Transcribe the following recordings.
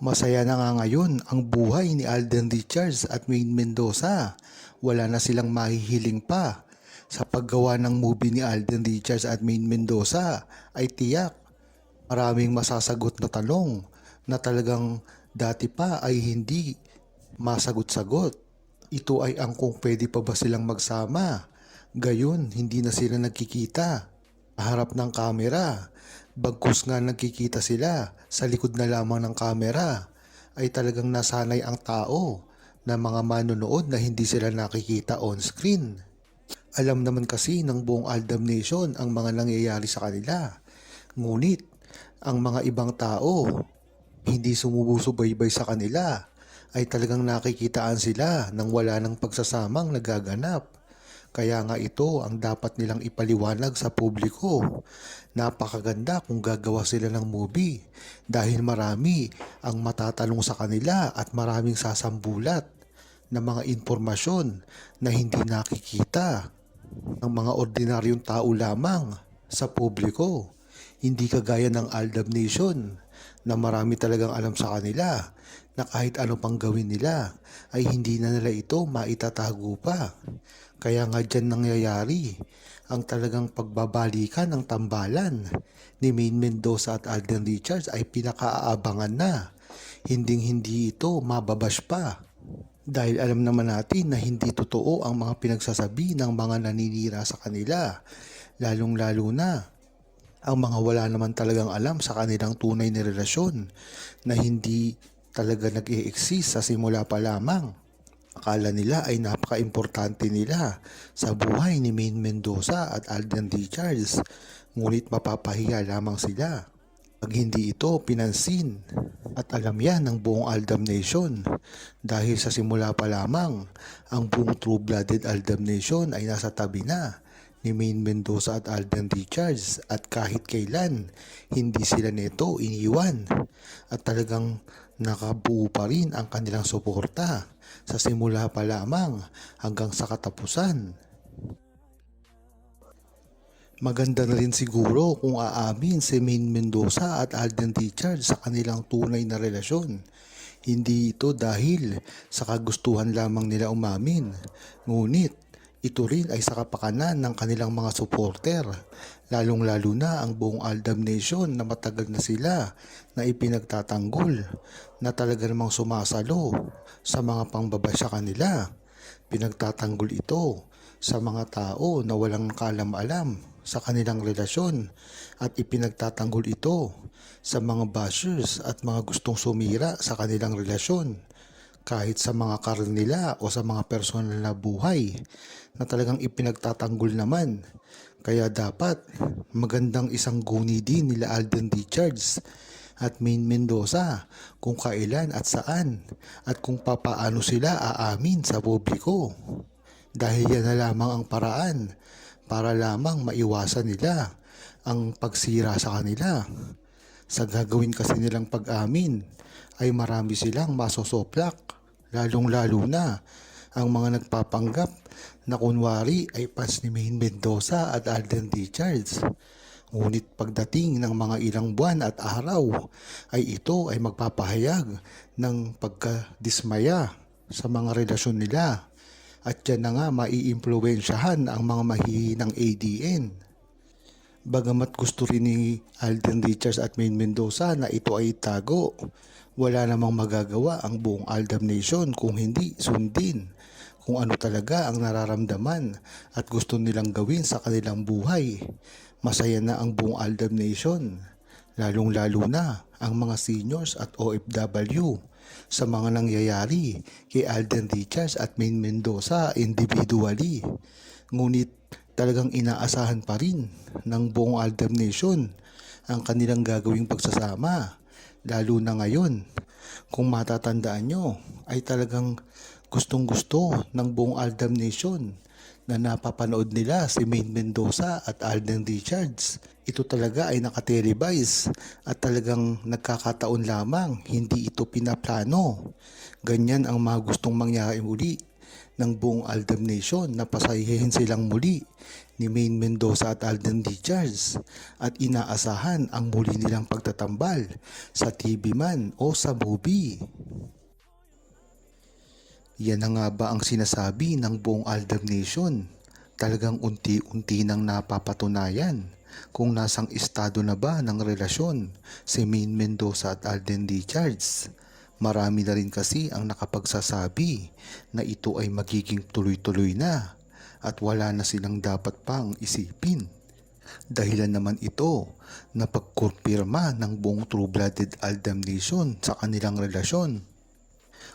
Masaya na nga ngayon ang buhay ni Alden Richards at Maine Mendoza. Wala na silang mahihiling pa. Sa paggawa ng movie ni Alden Richards at Maine Mendoza ay tiyak maraming masasagot na tanong na talagang dati pa ay hindi masagot-sagot. Ito ay ang kung pwede pa ba silang magsama. Gayon, hindi na sila nagkikita harap ng kamera. Bagkus nga nagkikita sila sa likod na lamang ng kamera ay talagang nasanay ang tao na mga manonood na hindi sila nakikita on screen. Alam naman kasi ng buong Aldab Nation ang mga nangyayari sa kanila. Ngunit ang mga ibang tao hindi sumusubaybay sa kanila ay talagang nakikitaan sila nang wala ng pagsasamang nagaganap. Kaya nga ito ang dapat nilang ipaliwanag sa publiko. Napakaganda kung gagawa sila ng movie dahil marami ang matatanong sa kanila at maraming sasambulat na mga impormasyon na hindi nakikita ng mga ordinaryong tao lamang sa publiko. Hindi kagaya ng Aldab Nation na marami talagang alam sa kanila na kahit ano pang gawin nila ay hindi na nila ito maitatago pa. Kaya nga dyan nangyayari ang talagang pagbabalikan ng tambalan ni Maine Mendoza at Alden Richards ay pinakaaabangan na. Hinding-hindi ito mababash pa. Dahil alam naman natin na hindi totoo ang mga pinagsasabi ng mga naninira sa kanila. Lalong-lalo na ang mga wala naman talagang alam sa kanilang tunay na relasyon na hindi talaga nag-i-exist sa simula pa lamang. Akala nila ay napaka-importante nila sa buhay ni Maine Mendoza at Alden Richards, ngunit mapapahiya lamang sila pag hindi ito pinansin. At alam yan ng buong Aldab Nation dahil sa simula pa lamang ang buong true-blooded Aldab Nation ay nasa tabi na ni Maine Mendoza at Alden Richards at kahit kailan hindi sila neto iniwan at talagang nakabuo pa rin ang kanilang suporta sa simula pa lamang hanggang sa katapusan. Maganda na rin siguro kung aamin si Maine Mendoza at Alden Richards sa kanilang tunay na relasyon. Hindi ito dahil sa kagustuhan lamang nila umamin, ngunit ito rin ay sa kapakanan ng kanilang mga supporter, lalong-lalo na ang buong Aldab Nation na matagal na sila na ipinagtatanggol na talaga namang sumasalo sa mga pangbaba sa kanila. Pinagtatanggol ito sa mga tao na walang kaalam-alam sa kanilang relasyon at ipinagtatanggol ito sa mga bashers at mga gustong sumira sa kanilang relasyon kahit sa mga karir nila o sa mga personal na buhay na talagang ipinagtatanggol naman. Kaya dapat magandang isang guni din nila Alden Richards at Maine Mendoza kung kailan at saan at kung papaano sila aamin sa publiko. Dahil yan na lamang ang paraan para lamang maiwasan nila ang pagsira sa kanila. Sa gagawin kasi nilang pag-amin ay marami silang masosoplak, lalong-lalo na ang mga nagpapanggap na kunwari ay fans ni Maine Mendoza at Alden Richards. Ngunit pagdating ng mga ilang buwan at araw ay ito ay magpapahayag ng pagkadismaya sa mga relasyon nila at yan na nga maiimpluwensyahan ang mga mahihinang ADN. Bagamat gusto rin ni Alden Richards at Maine Mendoza na ito ay itago, wala namang magagawa ang buong Aldab Nation kung hindi sundin kung ano talaga ang nararamdaman at gusto nilang gawin sa kanilang buhay. Masaya na ang buong Aldab Nation, lalong-lalo na ang mga seniors at OFW sa mga nangyayari kay Alden Richards at Maine Mendoza individually. Ngunit talagang inaasahan pa rin ng buong Aldab Nation ang kanilang gagawing pagsasama. Lalo na ngayon, kung matatandaan nyo, ay talagang gustong-gusto ng buong Aldab Nation na napapanood nila si Maine Mendoza at Alden Richards. Ito talaga ay nakatelevise at talagang nagkakataon lamang, hindi ito pinaplano. Ganyan ang mga gustong mangyari muli ng buong Aldab Nation na pasayahin silang muli ni Maine Mendoza at Alden Richards at inaasahan ang muli nilang pagtatambal sa TV man o sa movie. Yan na nga ba ang sinasabi ng buong Aldab Nation? Talagang unti-unti nang napapatunayan kung nasang estado na ba ng relasyon si Maine Mendoza at Alden Richards. Marami na rin kasi ang nakapagsasabi na ito ay magiging tuloy-tuloy na at wala na silang dapat pang isipin. Dahilan naman ito na pagkumpirma ng buong true-blooded Aldab Nation sa kanilang relasyon.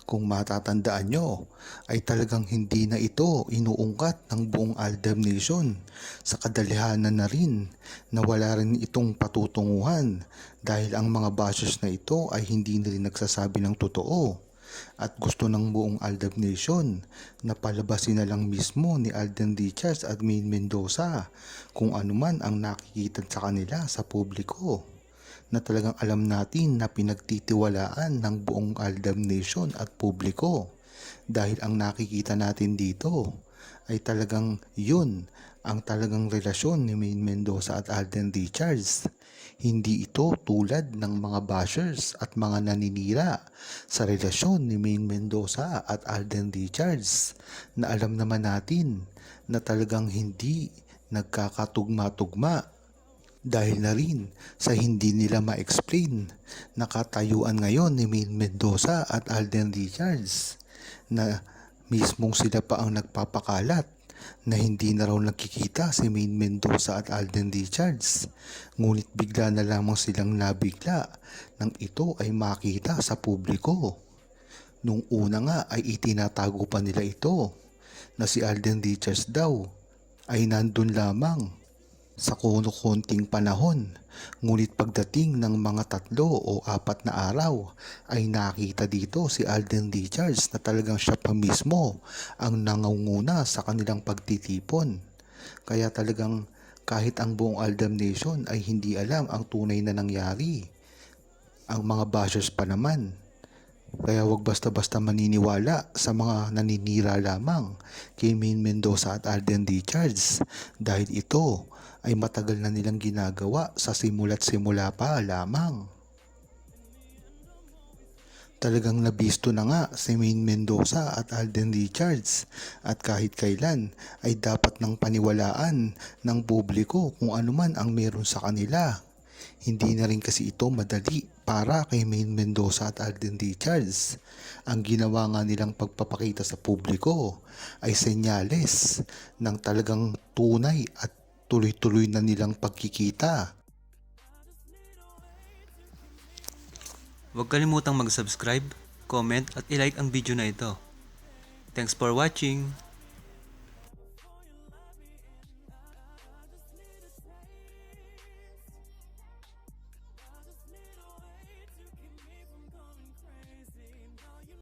Kung matatandaan nyo, ay talagang hindi na ito inuungkat ng buong Aldab Nation sa kadalihanan na rin na wala rin itong patutunguhan dahil ang mga bashers na ito ay hindi na rin nagsasabi ng totoo at gusto ng buong Aldab Nation na palabasin na lang mismo ni Alden Richards at Maine Mendoza kung ano man ang nakikita sa kanila sa publiko na talagang alam natin na pinagtitiwalaan ng buong Aldab Nation at publiko dahil ang nakikita natin dito ay talagang yun ang talagang relasyon ni Maine Mendoza at Alden Richards. Hindi ito tulad ng mga bashers at mga naninira sa relasyon ni Maine Mendoza at Alden Richards na alam naman natin na talagang hindi nagkakatugma-tugma dahil na rin sa hindi nila ma-explain na katayuan ngayon ni Maine Mendoza at Alden Richards na mismong sila pa ang nagpapakalat na hindi na raw nagkikita si Maine Mendoza at Alden Richards. Ngunit bigla na lamang silang nabigla nang ito ay makita sa publiko. Nung una nga ay itinatago pa nila ito na si Alden Richards daw ay nandun lamang sa konting panahon, ngunit pagdating ng mga 3 o 4 na araw ay nakita dito si Alden Richards na talagang siya pa mismo ang nangunguna sa kanilang pagtitipon. Kaya talagang kahit ang buong Aldab Nation ay hindi alam ang tunay na nangyari, ang mga bashers pa naman. Kaya wag basta-basta maniniwala sa mga naninira lamang kay Maine Mendoza at Alden Richards dahil ito ay matagal na nilang ginagawa sa simula't simula pa lamang. Talagang nabisto na nga si Maine Mendoza at Alden Richards at kahit kailan ay dapat nang paniwalaan ng publiko kung ano man ang meron sa kanila. Hindi na rin kasi ito madali para kay Maine Mendoza at Alden Richards. Ang ginawa nga nilang pagpapakita sa publiko ay senyales ng talagang tunay at tuloy-tuloy na nilang pagkikita. Huwag kalimutang mag-subscribe, comment at i-like ang video na ito. Thanks for watching!